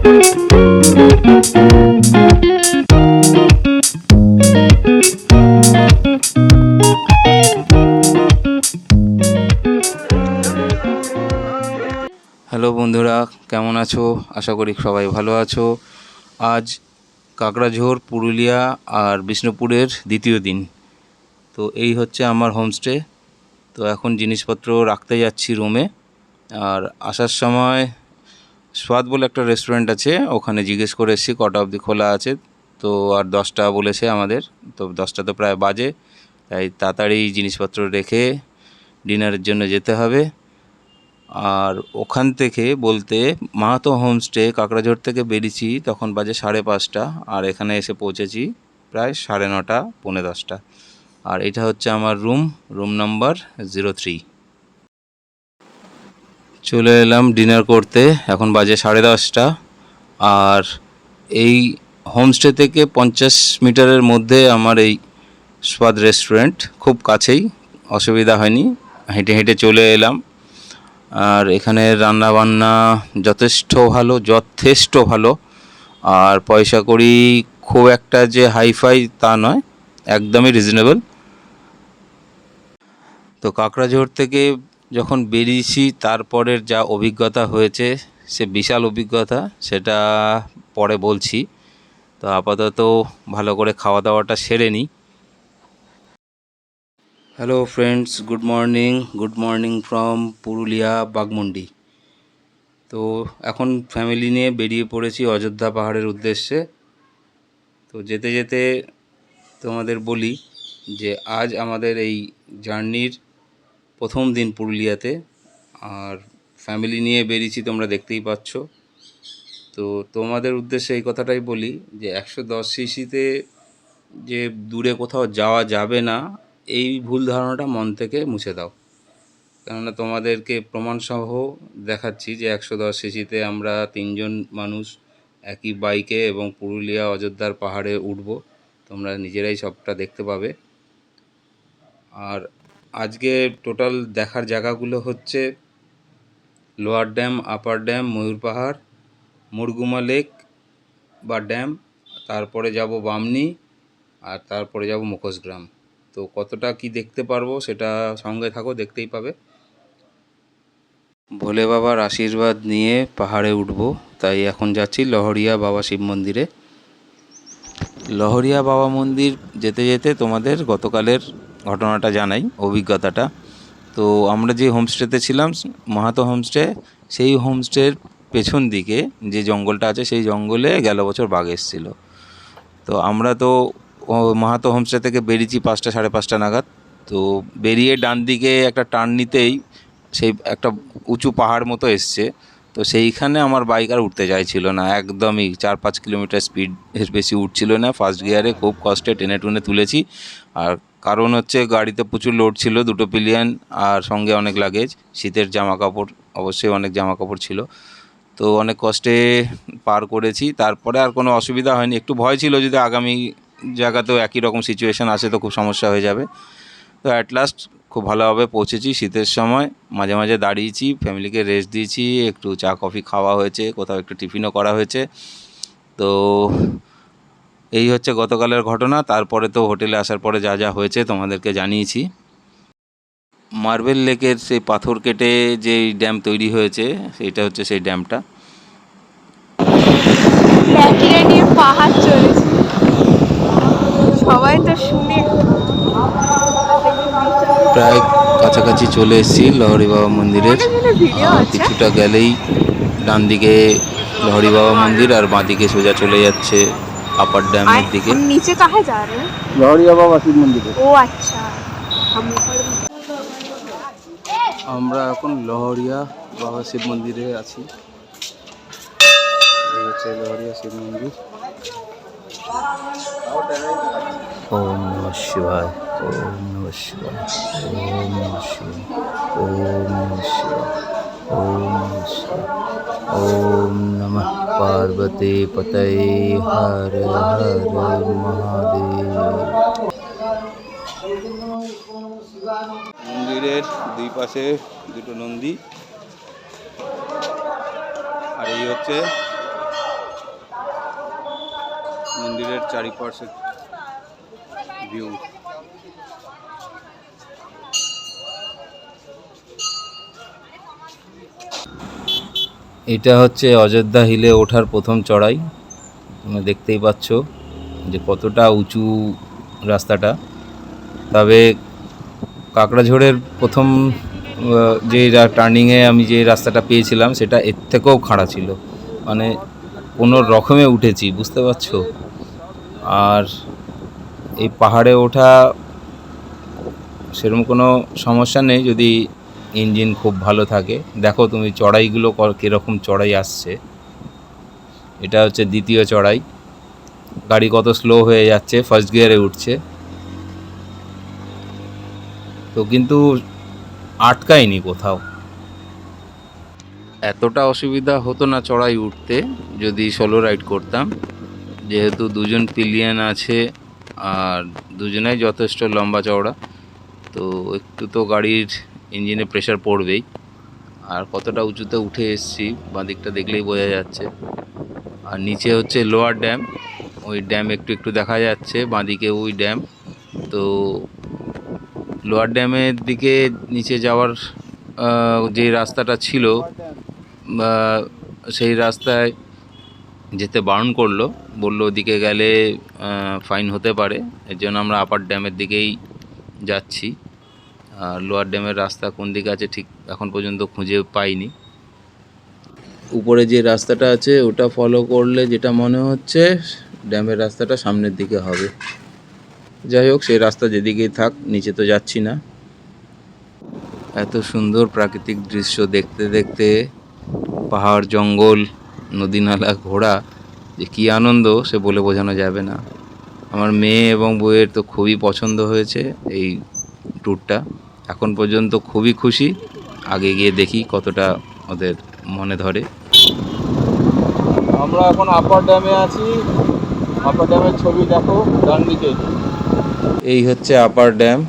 Hello বন্ধুরা, কেমন আছো? আশা করি সবাই ভালো আছো। আজ কাকড়াঝোড়, পুরুলিয়া আর বিষ্ণুপুরের দ্বিতীয় দিন। তো এই হচ্ছে আমার হোমস্টে। তো এখন জিনিসপত্র রাখতে যাচ্ছি রুমে। আর আসার সময় স্বাদ বলে একটা রেস্টুরেন্ট আছে, ওখানে জিজ্ঞেস করে এসেছি কটা অবধি খোলা আছে। তো আর 10টা বলেছে আমাদের, তো 10টা তো প্রায় বাজে, তাই তাড়াতাড়ি জিনিসপত্র রেখে ডিনারের জন্য যেতে হবে। আর ওখান থেকে বলতে মাহাতো হোমস্টে কাকড়াঝোড় থেকে বেরিয়েছি তখন বাজে 5:30, আর এখানে এসে পৌঁছেছি প্রায় 9:30, 9:45। আর এটা হচ্ছে আমার রুম নাম্বার 03। চলে এলাম ডিনার করতে, এখন বাজে 10:30। আর এই হোমস্টে থেকে 50 মিটারের মধ্যে আমার এই স্বাদ রেস্টুরেন্ট, খুব কাছেই, অসুবিধা হয়নি, হেঁটে হেঁটে চলে এলাম। আর এখানে রান্নাবান্না যথেষ্ট ভালো। আর পয়সা কড়ি খুব একটা যে হাইফাই তা নয়, একদমই রিজনেবল। তো কাকড়াঝোড় থেকে যখন বেরিয়েছি তারপরের যা অভিজ্ঞতা হয়েছে, সে বিশাল অভিজ্ঞতা, সেটা পরে বলছি। তো আপাতত ভালো করে খাওয়া দাওয়াটা সেরে নিই। Hello friends, good morning from Purulia Baghmundi. তো এখন ফ্যামিলি নিয়ে বেরিয়ে পড়েছি অযোধ্যা পাহাড়ের উদ্দেশ্যে। তো যেতে যেতে তোমাদের বলি যে আজ আমাদের এই জার্নির প্রথম দিন পুরুলিয়াতে। আর ফ্যামিলি নিয়ে বেরিয়েছি, তোমরা দেখতেই পাচ্ছ। তো তোমাদের উদ্দেশ্যে এই কথাটাই বলি যে 110 সিসিতে যে দূরে কোথাও যাওয়া যাবে না, এই ভুল ধারণাটা মন থেকে মুছে দাও। কেননা তোমাদেরকে প্রমাণসহ দেখাচ্ছি যে 110 সিসিতে আমরা 3জন মানুষ একই বাইকে এবং পুরুলিয়া অযোধ্যার পাহাড়ে উঠব। তোমরা নিজেরাই সবটা দেখতে পাবে। আর আজকে টোটাল দেখার জায়গাগুলো হচ্ছে লোয়ার ড্যাম, আপার ড্যাম, ময়ূর পাহাড়, মুরগুমা লেক বা ড্যাম, তারপরে যাব বামনি, আর তারপরে যাব মুখোশগ্রাম। তো কতটা কি দেখতে পারবো সেটা সঙ্গে থাকো, দেখতেই পাবে। ভোলে বাবার আশীর্বাদ নিয়ে পাহাড়ে উঠব, তাই এখন যাচ্ছি লহরিয়া বাবা শিব মন্দিরে। লহরিয়া বাবা মন্দির যেতে যেতে তোমাদের গতকালের ঘটনাটা জানাই, অভিজ্ঞতাটা। তো আমরা যে হোমস্টেতে ছিলাম, মাহাতো হোমস্টে, সেই হোমস্টের পেছন দিকে যে জঙ্গলটা আছে, সেই জঙ্গলে গেল বছর বাঘ এসেছিলো। তো আমরা তো মাহাতো হোমস্টে থেকে বেরিয়েছি 5টা, 5:30 নাগাদ। তো বেরিয়ে ডান দিকে একটা টার্ন নিতেই সেই একটা উঁচু পাহাড় মতো এসছে। তো সেইখানে আমার বাইক আর উঠতে চাইছিল না, একদমই 4-5 কিলোমিটার স্পিড এর বেশি উঠছিল না। ফার্স্ট গিয়ারে খুব কষ্টে টেনে টুনে তুলেছি। আর কারণ হচ্ছে গাড়িতে প্রচুর লোড ছিল, 2টো পিলিয়ন, আর সঙ্গে অনেক লাগেজ, শীতের জামা কাপড়, অবশ্যই অনেক জামা কাপড় ছিল। তো অনেক কষ্টে পার করেছি। তারপরে আর কোনো অসুবিধা হয়নি। একটু ভয় ছিল যদি আগামী জায়গাতেও একই রকম সিচুয়েশান আসে তো খুব সমস্যা হয়ে যাবে। তো অ্যাট লাস্ট খুব ভালোভাবে পৌঁছেছি। শীতের সময় মাঝে মাঝে দাঁড়িয়েছি, ফ্যামিলিকে রেস্ট দিয়েছি, একটু চা কফি খাওয়া হয়েছে, কোথাও একটু টিফিনও করা হয়েছে। তো এই হচ্ছে গতকালের ঘটনা। তারপরে তো হোটেলে আসার পরে যা যা হয়েছে তোমাদেরকে জানিয়েছি। মার্বেল লেকের সেই পাথর কেটে যে ড্যাম তৈরি হয়েছে, সেইটা হচ্ছে সেই ড্যামটা। পাহাড় চড়েছি সবাই তো শুনে। প্রায় কাছাকাছি চলে এসেছি লহরি বাবা মন্দিরের। আর কিছুটা গেলেই ডান দিকে লহরি বাবা মন্দির, আর বাঁদিকে সোজা চলে যাচ্ছে আপার ড্যামের দিকে। নিচে কাহে যা রে? লহরিয়া বাবা শিব মন্দিরে। ও আচ্ছা, আমরা এখন লহরিয়া বাবা শিব মন্দিরে আছি। এই হচ্ছে লহরিয়া শিব মন্দির। ওম নমঃ শিবায়, ওম নমঃ শিবায়, ওম নমঃ শিবায়, ওম নমঃ শিবায়, ওম নমঃ শিবায়, ওম নমঃ পার্বতী পতয়ে, হর হর মহাদেব। মন্দিরের দুই পাশে 2টো নন্দী, আর এই হচ্ছে মন্দিরের চারিপাশে ভিউ। এটা হচ্ছে অযোধ্যা হিলে ওঠার প্রথম চড়াই। তোমরা দেখতেই পাচ্ছ যে কতটা উঁচু রাস্তাটা। তবে কাকড়াঝোড়ের প্রথম যে টার্নিংয়ে আমি যে রাস্তাটা পেয়েছিলাম সেটা এর থেকেও খাড়া ছিল, মানে কোনো রকমে উঠেছি, বুঝতে পারছো। আর এই পাহাড়ে ওঠা সেরকম কোনো সমস্যা নেই যদি ইঞ্জিন খুব ভালো থাকে। দেখো তুমি চড়াইগুলো কীরকম চড়াই আসছে। এটা হচ্ছে দ্বিতীয় চড়াই। গাড়ি কত স্লো হয়ে যাচ্ছে, ফার্স্ট গিয়ারে উঠছে তো, কিন্তু আটকায়নি কোথাও। এতটা অসুবিধা হতো না চড়াই উঠতে যদি সোলো রাইড করতাম, যেহেতু দুজন পিলিয়ন আছে আর দুজনেই যথেষ্ট লম্বা চওড়া, তো একটু তো গাড়ির ইঞ্জিনে প্রেশার পড়বেই। আর কতটা উঁচুতে উঠে এসেছি বাঁ দিকটা দেখলেই বোঝা যাচ্ছে। আর নিচে হচ্ছে লোয়ার ড্যাম, ওই ড্যাম একটু একটু দেখা যাচ্ছে বাঁদিকে, ওই ড্যাম। তো লোয়ার ড্যামের দিকে নিচে যাওয়ার যে রাস্তাটা ছিল সেই রাস্তায় যেতে বারণ করলো, বললো ওদিকে গেলে ফাইন হতে পারে। এর জন্য আমরা আপার ড্যামের দিকেই যাচ্ছি। আর লোয়ার ড্যামের রাস্তা কোন দিকে আছে ঠিক এখন পর্যন্ত খুঁজে পাইনি। উপরে যে রাস্তাটা আছে ওটা ফলো করলে যেটা মনে হচ্ছে ড্যামের রাস্তাটা সামনের দিকে হবে। যাই হোক, সেই রাস্তা যেদিকেই থাক, নিচে তো যাচ্ছি না। এত সুন্দর প্রাকৃতিক দৃশ্য দেখতে দেখতে, পাহাড়, জঙ্গল, নদী নালা, ঘোড়া, যে কী আনন্দ সে বলে বোঝানো যাবে না। আমার মেয়ে এবং বউয়ের তো খুবই পছন্দ হয়েছে এই ট্যুরটা। এখন পর্যন্ত খুবই খুশি। আগে গিয়ে দেখি কতটা ওদের মনে ধরে। আমরা এখন আপার ড্যামে আছি। আপার ড্যামের ছবি দেখো ডান দিকে। এই হচ্ছে আপার ড্যাম,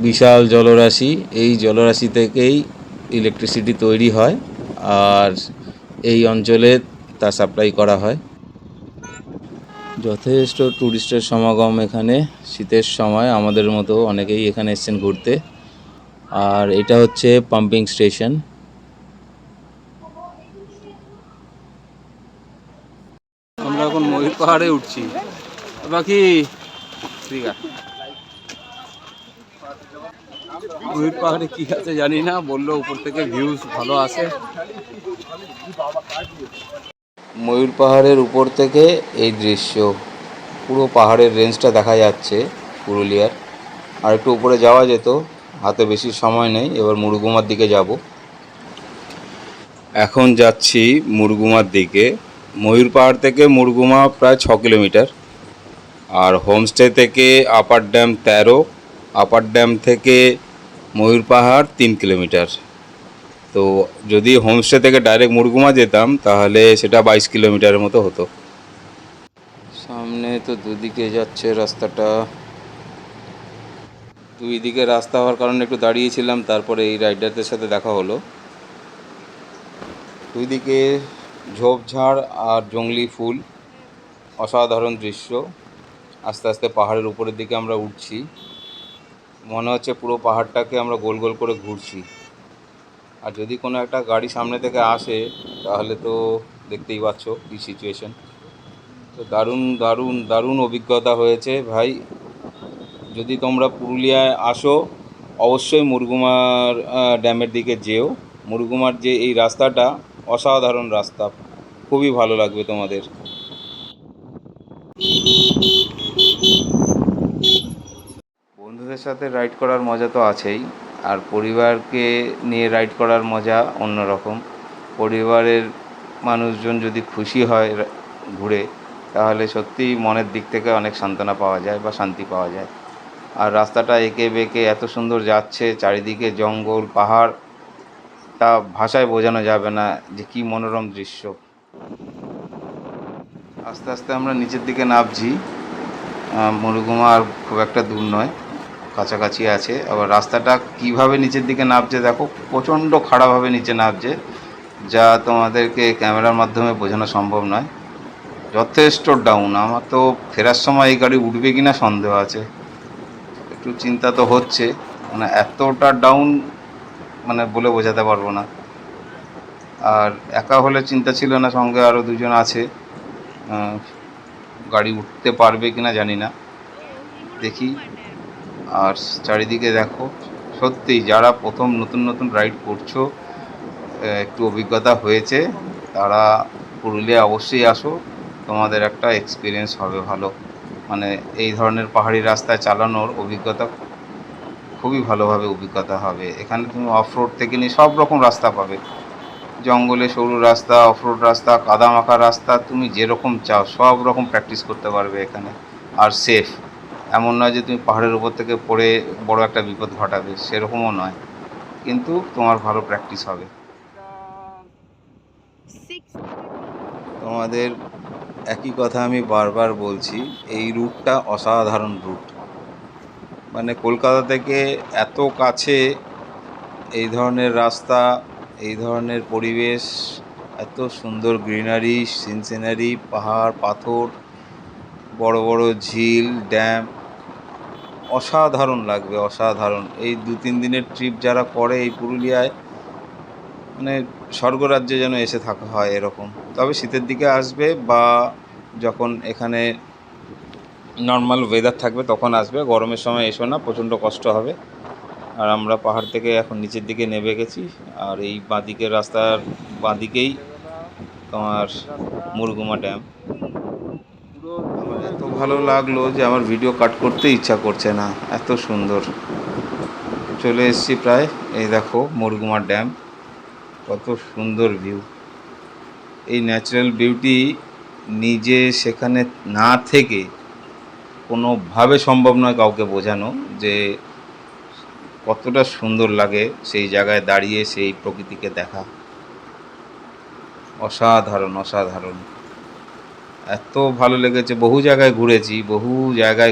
বিশাল জলরাশি। এই জলরাশি থেকেই ইলেকট্রিসিটি তৈরি হয় আর এই অঞ্চলে তা সাপ্লাই করা হয়। যথেষ্ট ট্যুরিস্টের সমাগম এখানে। শীতের সময় আমাদের মতো অনেকেই এখানে এসেছেন ঘুরতে। আর এটা হচ্ছে পাম্পিং স্টেশন। আমরা এখন ময়ূর পাহাড়ে উঠছি। বাকি ঠিক আছে, ময়ূর পাহাড়ে কি আছে জানি না, বললো উপর থেকে ভিউজ ভালো আসে। ময়ূর পাহাড়ের উপর থেকে এই দৃশ্য, পুরো পাহাড়ের রেঞ্জটা দেখা যাচ্ছে পুরুলিয়ার। আর একটু উপরে যাওয়া যেত, হাতে বেশি সময় নেই। এবার মুরগুমার দিকে যাব। এখন যাচ্ছি মুরগুমার দিকে। ময়ূর পাহাড় থেকে মুরগুমা প্রায় 6 কিলোমিটার। আর হোমস্টে থেকে আপার ড্যাম 13, আপার ড্যাম থেকে ময়ূর পাহাড় 3 কিলোমিটার। তো যদি হোমস্টে থেকে ডাইরেক্ট মুরগুমা যেতাম তাহলে সেটা 22 কিলোমিটারের মতো হতো। সামনে তো দুদিকে যাচ্ছে রাস্তাটা। দুই দিকে রাস্তা হওয়ার কারণে একটু দাঁড়িয়েছিলাম, তারপরে এই রাইডারদের সাথে দেখা হলো। দুই দিকে ঝোপঝাড় আর জংলি ফুল, অসাধারণ দৃশ্য। আস্তে আস্তে পাহাড়ের উপরের দিকে আমরা উঠছি। মনে হচ্ছে পুরো পাহাড়টাকে আমরা গোল গোল করে ঘুরছি। আর যদি কোনো একটা গাড়ি সামনে থেকে আসে তাহলে তো দেখতেই পাচ্ছ কী সিচুয়েশন। তো দারুণ দারুণ দারুণ অভিজ্ঞতা হয়েছে ভাই। যদি তোমরা পুরুলিয়ায় আসো অবশ্যই মুরগুমার ড্যামের দিকে যেও। মুরগুমার যে এই রাস্তাটা অসাধারণ রাস্তা, খুবই ভালো লাগবে তোমাদের। বন্ধুদের সাথে রাইড করার মজা তো আছেই, আর পরিবারকে নিয়ে রাইড করার মজা অন্যরকম। পরিবারের মানুষজন যদি খুশি হয় ঘুরে, তাহলে সত্যিই মনের দিক থেকে অনেক সান্ত্বনা পাওয়া যায় বা শান্তি পাওয়া যায়। আর রাস্তাটা এঁকে বেঁকে এত সুন্দর যাচ্ছে, চারিদিকে জঙ্গল, পাহাড়, তা ভাষায় বোঝানো যাবে না যে কী মনোরম দৃশ্য। আস্তে আস্তে আমরা নিচের দিকে নামছি। মুরগুমা আর খুব একটা দূর নয়, কাছাকাছি আছে। আবার রাস্তাটা কিভাবে নিচের দিকে নামছে দেখো, প্রচণ্ড খাড়াভাবে নিচে নামছে, যা তোমাদেরকে ক্যামেরার মাধ্যমে বোঝানো সম্ভব নয়। যথেষ্ট ডাউন। আমার তো ফেরার সময় এই গাড়ি উঠবে কিনা সন্দেহ আছে, একটু চিন্তা তো হচ্ছে, মানে এতটা ডাউন মানে বলে বোঝাতে পারবো না। আর একা হলে চিন্তা ছিল না, সঙ্গে আরও দুজন আছে, গাড়ি উঠতে পারবে কিনা জানি না, দেখি। আর চারিদিকে দেখো, সত্যি যারা প্রথম নতুন নতুন রাইড করছো, একটু অভিজ্ঞতা হয়েছে, তারা পুরুলিয়া অবশ্যই আসো, তোমাদের একটা এক্সপিরিয়েন্স হবে ভালো। মানে এই ধরনের পাহাড়ি রাস্তায় চালানোর অভিজ্ঞতা খুবই ভালোভাবে অভিজ্ঞতা হবে। এখানে তুমি অফ রোড থেকে নিয়ে সব রকম রাস্তা পাবে, জঙ্গলে সরু রাস্তা, অফ রোড রাস্তা, কাদামাখা রাস্তা, তুমি যেরকম চাও সব রকম প্র্যাকটিস করতে পারবে এখানে। আর সেফ, এমন নয় যে তুমি পাহাড়ের উপর থেকে পড়ে বড় একটা বিপদ ঘটাবে, সেরকমও নয়, কিন্তু তোমার ভালো প্র্যাকটিস হবে। তোমাদের একই কথা আমি বারবার বলছি, এই রুটটা অসাধারণ রুট। মানে কলকাতা থেকে এত কাছে এই ধরনের রাস্তা, এই ধরনের পরিবেশ, এত সুন্দর গ্রিনারি, সিনসিনারি, পাহাড়, পাথর, বড় বড় ঝিল, ড্যাম, অসাধারণ লাগবে, অসাধারণ। এই 2-3 দিনের ট্রিপ যারা করে এই পুরুলিয়ায়, মানে স্বর্গরাজ্যে যেন এসে থাকা হয় এরকম। তবে শীতের দিকে আসবে বা যখন এখানে নর্মাল ওয়েদার থাকবে তখন আসবে, গরমের সময় এসো না, প্রচণ্ড কষ্ট হবে। আর আমরা পাহাড় থেকে এখন নিচের দিকে নেমে গেছি, আর এই বাঁদিকের রাস্তার বাঁদিকেই তোমার মুরগুমা ড্যাম। আমার এত ভালো লাগলো যে আমার ভিডিও কাট করতে ইচ্ছা করছে না, এত সুন্দর। চলে এসেছি প্রায়, এই দেখো মুরগুমা ড্যাম, কত সুন্দর ভিউ। এই ন্যাচারাল বিউটি নিজে সেখানে না থেকে কোনোভাবে সম্ভব নয় কাউকে বোঝানো যে কতটা সুন্দর লাগে সেই জায়গায় দাঁড়িয়ে সেই প্রকৃতিকে দেখা। অসাধারণ, অসাধারণ, এত ভালো লেগেছে। বহু জায়গায়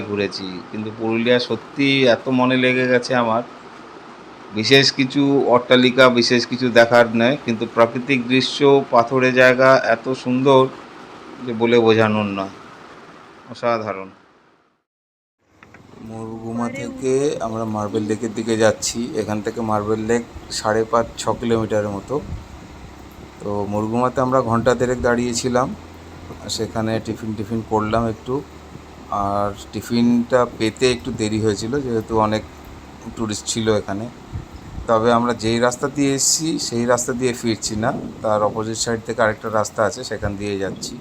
ঘুরেছি, কিন্তু পুরুলিয়া সত্যি এত মনে লেগে গেছে আমার। বিশেষ কিছু অট্টালিকা, বিশেষ কিছু দেখার নেই, কিন্তু প্রাকৃতিক দৃশ্য, পাথুরে জায়গা এত সুন্দর যে বলে বোঝানোর নয়, অসাধারণ। মুরগুমা থেকে আমরা মার্বেল লেকের দিকে যাচ্ছি। এখান থেকে মার্বেল লেক 5.5-6 কিলোমিটারের মতো। তো মুরগুমাতে আমরা ঘন্টা দেড়েক দাঁড়িয়েছিলাম, সেখানে টিফিন করলাম একটু। আর টিফিনটা পেতে একটু দেরি হয়েছিল, যেহেতু অনেক ট্যুরিস্ট ছিল এখানে। তবে আমরা যেই রাস্তা দিয়ে এসেছি সেই রাস্তা দিয়ে ফিরছি না, তার অপোজিট সাইড থেকে আরেকটা রাস্তা আছে, সেখান দিয়ে যাচ্ছি।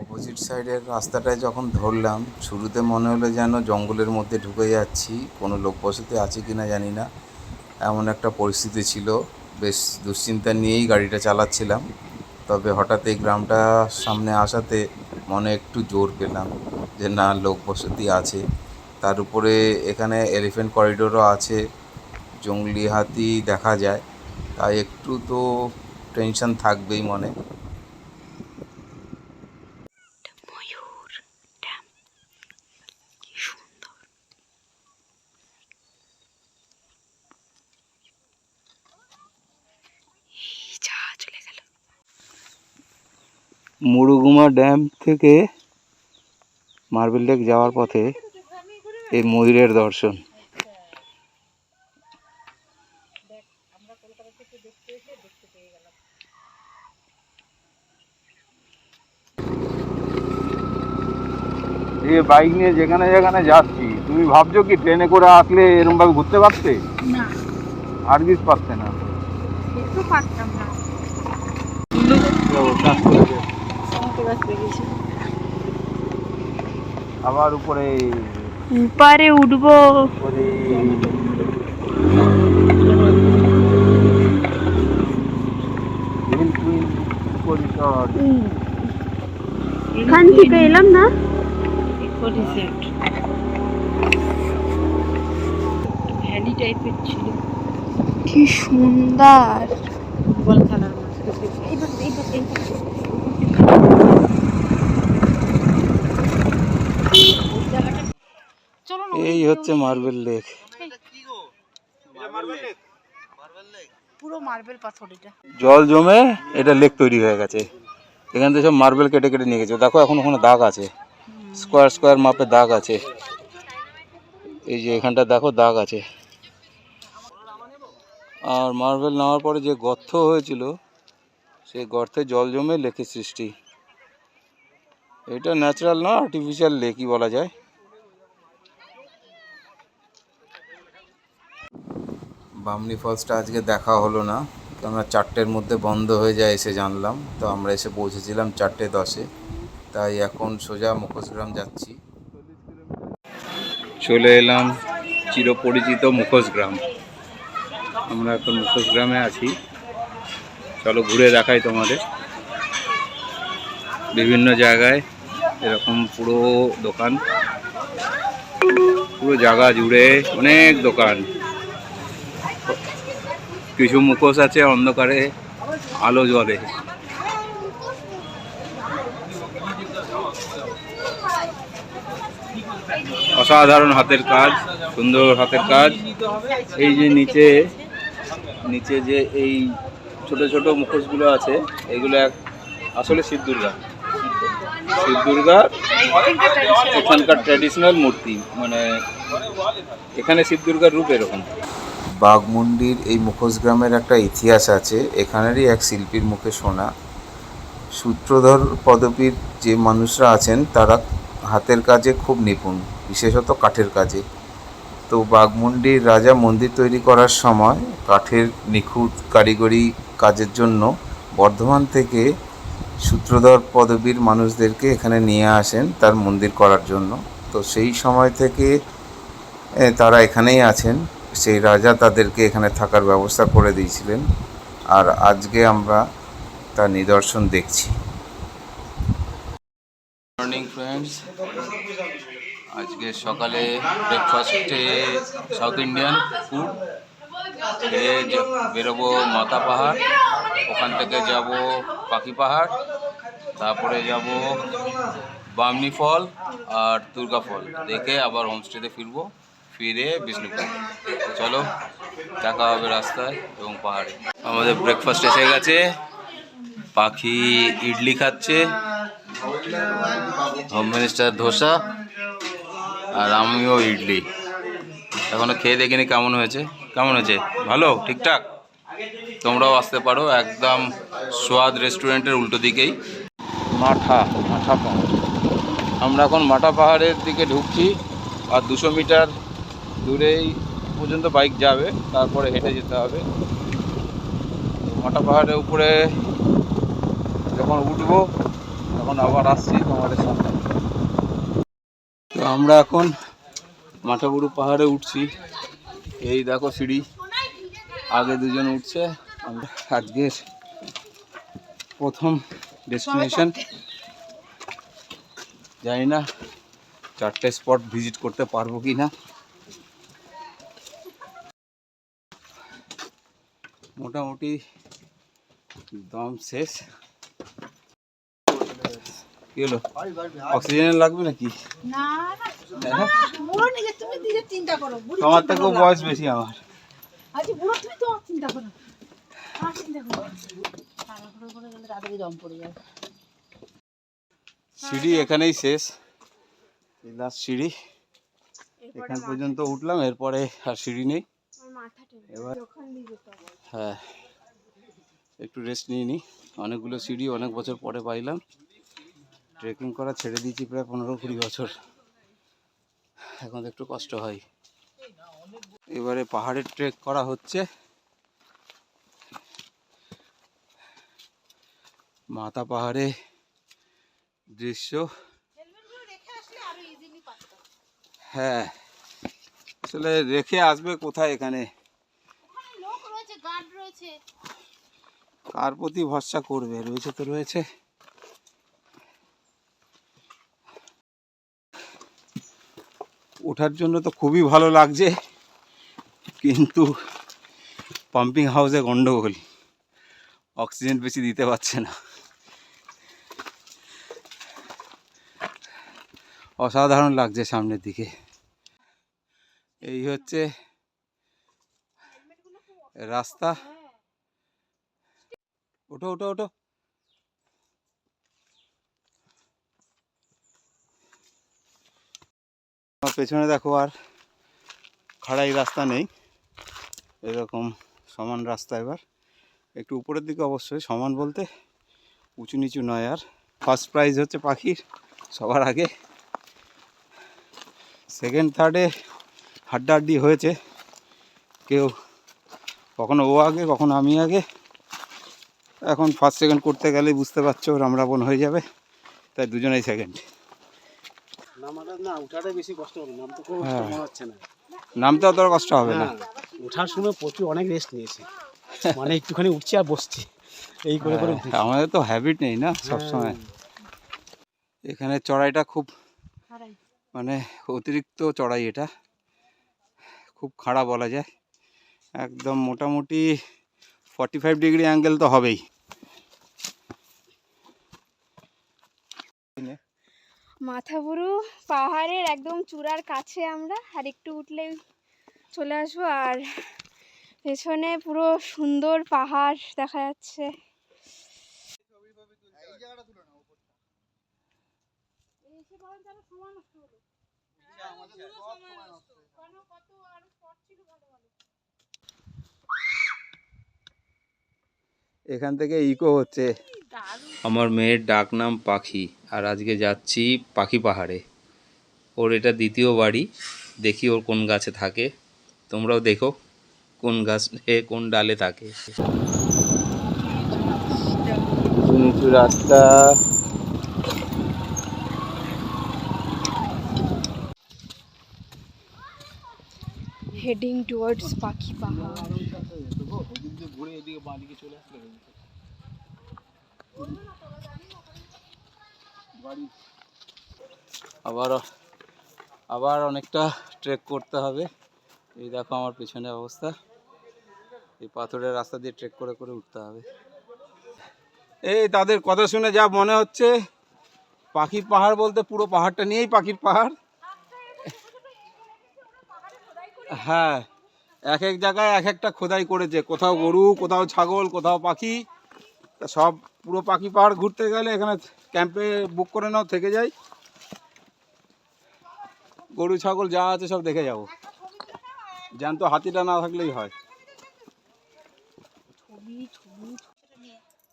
অপোজিট সাইডের রাস্তাটায় যখন ধরলাম, শুরুতে মনে হলো যেন জঙ্গলের মধ্যে ঢুকে যাচ্ছি, কোনো লোকবসতি আছে কি না জানি না, এমন একটা পরিস্থিতি ছিল। বেশ দুশ্চিন্তা নিয়েই গাড়িটা চালাচ্ছিলাম। তবে হঠাৎ এই গ্রামটা সামনে আসাতে মনে একটু জোর পেলাম যে না, লোকবসতি আছে। তার উপরে এখানে এলিফ্যান্ট করিডোরও আছে, জংলি হাতি দেখা যায়, তাই একটু তো টেনশন থাকবেই মনে। মুরুগুমা ড্যাম থেকে মার্বেল লেক যাওয়ার পথে এই ময়ূরের দর্শন। এই বাইক নিয়ে যেখানে যেখানে যাচ্ছি, তুমি ভাবছো কি ট্রেনে করে আসলে এরকম ভাবে ঘুরতে পারতে? না, হারগিজ পারতে না। একটু পারতাম না। আবার উপরে উপরে উঠবো। এখান থেকে এলাম না, ভ্যালি টাইপের ছিল, কি সুন্দর। বল কালার মাছ। এই হচ্ছে মার্বেল লেক। পুরো পুরো মার্বেল পাথর এটা। জল জমে এটা লেক তৈরি হয়ে গেছে। এখান থেকে সব মার্বেল কেটে কেটে নিয়ে গেছে। দেখো এখন ওখানে দাগ আছে, স্কোয়ার স্কোয়ার মাপে দাগ আছে। এই যে এখানটা দেখো দাগ আছে। আর মার্বেল নেওয়ার পরে যে গর্ত হয়েছিল, সেই গর্তে জল জমে লেকের সৃষ্টি। এটা ন্যাচারাল না, আর্টিফিশিয়াল লেকই বলা যায়। বামনি ফলসটা আজকে দেখা হলো না, কেননা 4টের মধ্যে বন্ধ হয়ে যায় এসে জানলাম। তো আমরা এসে পৌঁছেছিলাম 4:10-এ, তাই এখন সোজা মুখোশগ্রাম যাচ্ছি। চলে এলাম চিরপরিচিত মুখোশগ্রাম। আমরা এখন মুখোশগ্রামে আছি। চলো ঘুরে দেখাই তোমাদের। বিভিন্ন জায়গায় এরকম পুরো দোকান, পুরো জায়গা জুড়ে অনেক দোকান। কিছু মুখোশ আছে অন্ধকারে আলো জ্বলে। অসাধারণ হাতের কাজ, সুন্দর হাতের কাজ। এই যে নিচে নিচে যে এই ছোট ছোট মুখোশগুলো আছে, এগুলো আসলে শিব দুর্গা। শিব দুর্গার এখানকার ট্র্যাডিশনাল মূর্তি, মানে এখানে শিব দুর্গার রূপ এরকম। বাঘমুন্ডির এই মুখোশগ্রামের একটা ইতিহাস আছে। এখানেরই এক শিল্পীর মুখে শোনা, সূত্রধর পদবীর যে মানুষরা আছেন তারা হাতের কাজে খুব নিপুণ, বিশেষত কাঠের কাজে। তো বাঘমুন্ডির রাজা মন্দির তৈরি করার সময় কাঠের নিখুঁত কারিগরি কাজের জন্য বর্ধমান থেকে সূত্রধর পদবীর মানুষদেরকে এখানে নিয়ে আসেন তার মন্দির করার জন্য। তো সেই সময় থেকে তারা এখানেই আছেন। সেই রাজা তাদেরকে এখানে থাকার ব্যবস্থা করে দিয়েছিলেন, আর আজকে আমরা তার নিদর্শন দেখছি। মর্নিং ফ্রেন্ডস, আজকে সকালে ব্রেকফাস্টে সাউথ ইন্ডিয়ান ফুড খেয়ে বেরোবো মাতা পাহাড়, ওখান থেকে যাব পাখি পাহাড়, তারপরে যাব বামনি ফল আর দুর্গা ফল দেখে আবার হোমস্টেতে ফিরবো, ফিরে বিষ্ণুপুর। চলো দেখা হবে রাস্তায় এবং পাহাড়ে। আমাদের ব্রেকফাস্ট এসে গেছে। পাখি ইডলি খাচ্ছে, হোম মিনিস্টার ধোসা, আর আমিও ইডলি। এখনো খেয়ে দেখিনি কেমন হয়েছে। কেমন হয়েছে? ভালো, ঠিকঠাক। তোমরাও আসতে পারো, একদম সোয়াদ রেস্টুরেন্টের উল্টো দিকেই মাঠা পাহাড়। আমরা এখন মাঠা পাহাড়ের দিকে ঢুকছি, আর 200 মিটার দূরেই পর্যন্ত বাইক যাবে, তারপরে হেঁটে যেতে হবে। মাঠা পাহাড়ের উপরে যখন উঠবো তখন আবার আসছি তোমাদের সামনে। তো আমরা এখন মাঠাবুরু পাহাড়ে উঠছি। এই দেখো সিঁড়ি, আগে দুজন উঠছে। আমরা আজকের প্রথম ডেস্টিনেশন। জানি না 4টে স্পট ভিজিট করতে পারবো কি না। মোটামুটি দম শেষ। কি হলো, অক্সিজেন লাগবে নাকি? না না, বুড়ো নিজে তুমি নিজে চিন্তা করো। তোমার থেকেও বয়স বেশি আমার। আচ্ছা বুড়ো তুমি তো চিন্তা করো, আর চিন্তা করো। তাড়াহুড়ো করে গেলে তাড়াতাড়ি দম পড়ে যাবে। সিঁড়ি এখানেই শেষ, এই লাস্ট সিঁড়ি। এখান পর্যন্ত উঠলাম, এরপরে আর সিঁড়ি নেই। এবার হ্যাঁ, একটু রেস্ট নিয়ে নিই। অনেকগুলো সিঁড়ি অনেক বছর পরে পাইলাম। ট্রেকিং করা ছেড়ে দিয়েছি প্রায় 15-20 বছর, এখন একটু কষ্ট হয়। এবারে পাহাড়ের ট্রেক করা হচ্ছে। মাতা পাহাড়ে দৃশ্য, হ্যাঁ আসলে রেখে আসবে কোথায়, এখানে কার প্রতি ভরসা করবে? রয়েছে তো রয়েছে। ওঠার জন্য তো খুবই ভালো লাগছে, কিন্তু পাম্পিং হাউসে গন্ডগোল, অক্সিজেন বেশি দিতে পারছে না। অসাধারণ লাগছে সামনের দিকে। এই হচ্ছে রাস্তা, ওঠো ওঠো ওঠো। আমার পেছনে দেখো আর খাড়াই রাস্তা নেই, এরকম সমান রাস্তা। এবার একটু উপরের দিকে, অবশ্যই সমান বলতে উঁচু নিচু নয়। আর ফার্স্ট প্রাইজ হচ্ছে পাখির সবার আগে। সেকেন্ড থার্ডে হাড্ডাহাড্ডি হয়েছে, কেউ কখনো ও আগে কখনো আমি আগে। এখন ফার্স্ট সেকেন্ড করতে গেলে বুঝতে পারছো রামরাবণ হয়ে যাবে, তাই দুজনেই সেকেন্ড। না ওঠাটাই বেশি কষ্ট হবে, নাম তো খুব হ্যাঁ। মনে হচ্ছে না। নামতে অত কষ্ট হবে না। ওঠার সময় প্রচুর অনেক রেস্ট নিয়েছি, মানে একটুখানি উঠছি আর বসছি এই করে করে উঠছি। আমাদের তো হ্যাবিট নেই না সবসময়। এখানে চড়াইটা খুব মানে অতিরিক্ত চড়াই, এটা খুব খাড়া বলা যায়। একদম মোটামুটি 45 ডিগ্রি অ্যাঙ্গেল তো হবেই। মাথাবুরু পাহাড়ের একদম চূড়ার কাছে আমরা, আর একটু উঠলেই চলে আসবো। আর পেছনে পুরো সুন্দর পাহাড় দেখা যাচ্ছে। এখান থেকে ইকো হচ্ছে। আমার মেয়ের ডাক নাম পাখি, আর আজকে যাচ্ছি পাখি পাহাড়ে। ওর এটা দ্বিতীয় বাড়ি, দেখি ওর কোন গাছে থাকে। তোমরাও দেখো কোন গাছে কোন ডালে থাকে। নিচু রাস্তা, হেডিং টুয়ার্ডস পাখি পাহাড়। আবার অনেকটা ট্রেক করতে হবে। এই দেখো আমার পেছনে অবস্থা, এই পাথরের রাস্তা দিয়ে ট্রেক করে করে উঠতে হবে। এই তাদের কথা শুনে যা মনে হচ্ছে পাখি পাহাড় বলতে পুরো পাহাড়টা নিয়েই পাখির পাহাড়। হ্যাঁ, এক এক জায়গায় এক একটা খোদাই করেছে, কোথাও গরু, কোথাও ছাগল, কোথাও পাখি। তা সব পুরো পাখি পাহাড় ঘুরতে গেলে এখানে ক্যাম্পে বুক করে নাও, থেকে যাই, গরু ছাগল যা আছে সব দেখে যাবো। জ্যান্ত হাতিটা না থাকলেই হয়।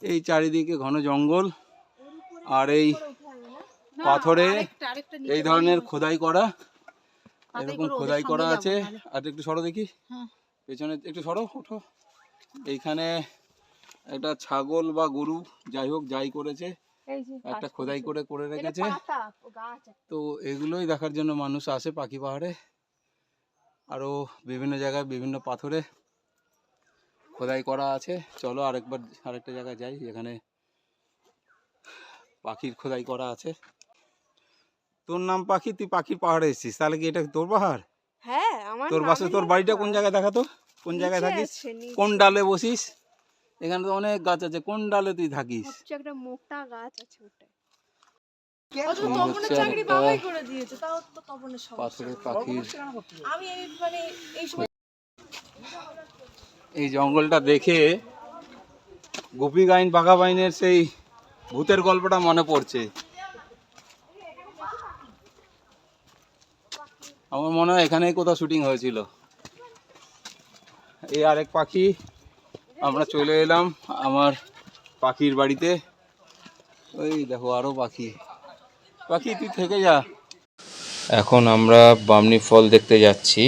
এই চারিদিকে ঘন জঙ্গল, আর এই পাথরে এই ধরনের খোদাই করা, এরকম খোদাই করা আছে। আর একটু সরো দেখি, পেছনে একটু সরো, ওঠো। এইখানে একটা ছাগল বা গরু যাই হোক যাই করেছে, একটা খোদাই করে করে রেখেছে। তো এগুলোই দেখার জন্য মানুষ আসে পাখি পাহাড়ে। আরও বিভিন্ন জায়গায় বিভিন্ন পাথরে খোদাই করা আছে। চলো আরেকটা জায়গায় যাই যেখানে পাখির খোদাই করা আছে। তোর নাম পাখি, তুই পাখির পাহাড়ে এসেছিস, তাহলে কি এটা তোর পাহাড়? হ্যাঁ, আমার তোর বাসা, তোর বাড়িটা কোন জায়গায় দেখাতো? কোন জায়গায় থাকিস? কোন ডালে বসিস? এখানে তো অনেক গাছ আছে, কোন ডালে তুই থাকিস? একটা মোটা গাছ আছে ওটাই। পাথরের পাখির এই জঙ্গলটা দেখে গোপী গাইন বাঘা বাইনের সেই ভূতের গল্পটা মনে পড়ছে। আমার মনে হয় এখানেই কোথাও শুটিং হয়েছিল। এই আরেক পাখি, আমরা চলে এলাম আমার পাখির বাড়িতে। ওই দেখো আরো পাখি, পাখি তুই থেকে যা। এখন আমরা বামনি ফল দেখতে যাচ্ছি,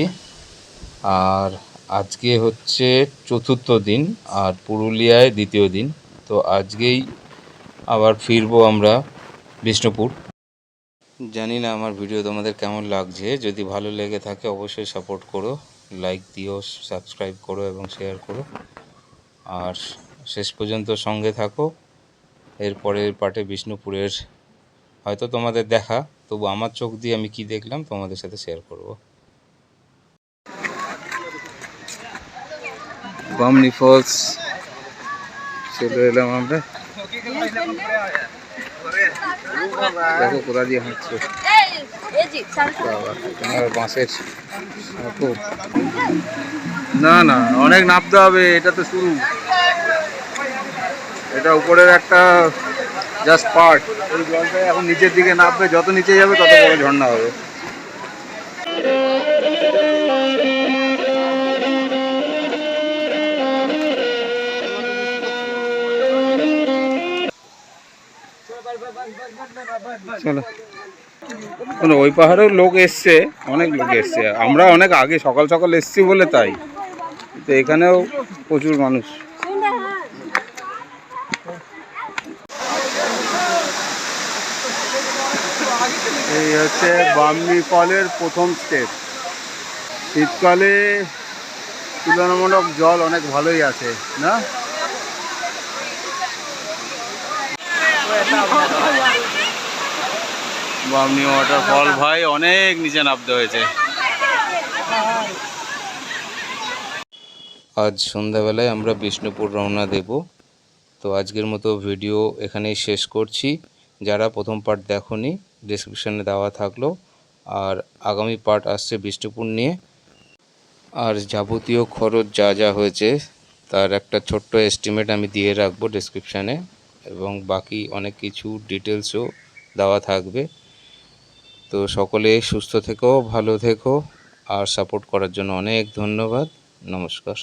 আর আজকে হচ্ছে চতুর্থ দিন আর পুরুলিয়ায় দ্বিতীয় দিন। তো আজকেই আবার ফিরবো আমরা বিষ্ণুপুর। জানি না আমার ভিডিও তোমাদের কেমন লাগছে, যদি ভালো লেগে থাকে অবশ্যই সাপোর্ট করো, লাইক দিও, সাবস্ক্রাইব করো এবং শেয়ার করো। আর শেষ পর্যন্ত সঙ্গে থাকো। এরপরের পার্টে বিষ্ণুপুরের হয়তো তোমাদের দেখা, তবু আমার চোখ দিয়ে আমি কি দেখলাম তোমাদের সাথে শেয়ার করব। বামনি ফলস চলে এলাম আমরা। দেখো কোথা দিয়ে হাঁটছে, তোমার বাঁশের সাঁকো। না না, অনেক নামতে হবে, এটা তো শুরু। এটা উপরের একটা জাস্ট পার্ট। এই জলটা এখন নিচের দিকে নামবে, যত নিচে যাবে তত বড় ঝর্ণা হবে। চলো, শোনো, ওই পাহাড়েও লোক এসছে, অনেক লোক এসছে। আমরা অনেক আগে সকাল সকাল এসছি বলে তাই, তো এখানেও প্রচুর মানুষ। এই হচ্ছে বামনি ফলের প্রথম স্টেপ। শীতকালে তুলনামূলক জল অনেক ভালোই আছে না? বামনি ওয়াটারফল ভাই অনেক নিচে নামতে হয়েছে। আজ সন্ধ্যাবেলায় আমরা বিষ্ণুপুর রওনা দেব। তো আজকের মতো ভিডিও এখানেই শেষ করছি। যারা প্রথম পার্ট দেখোনি, ডেসক্রিপশানে দেওয়া থাকলো। আর আগামী পার্ট আসছে বিষ্ণুপুর নিয়ে। আর যাবতীয় খরচ যা যা হয়েছে তার একটা ছোট্ট এস্টিমেট আমি দিয়ে রাখবো ডেসক্রিপশানে, এবং বাকি অনেক কিছু ডিটেলসও দেওয়া থাকবে। তো সকলে সুস্থ থেকো, ভালো থেকো, আর সাপোর্ট করার জন্য অনেক ধন্যবাদ। নমস্কার।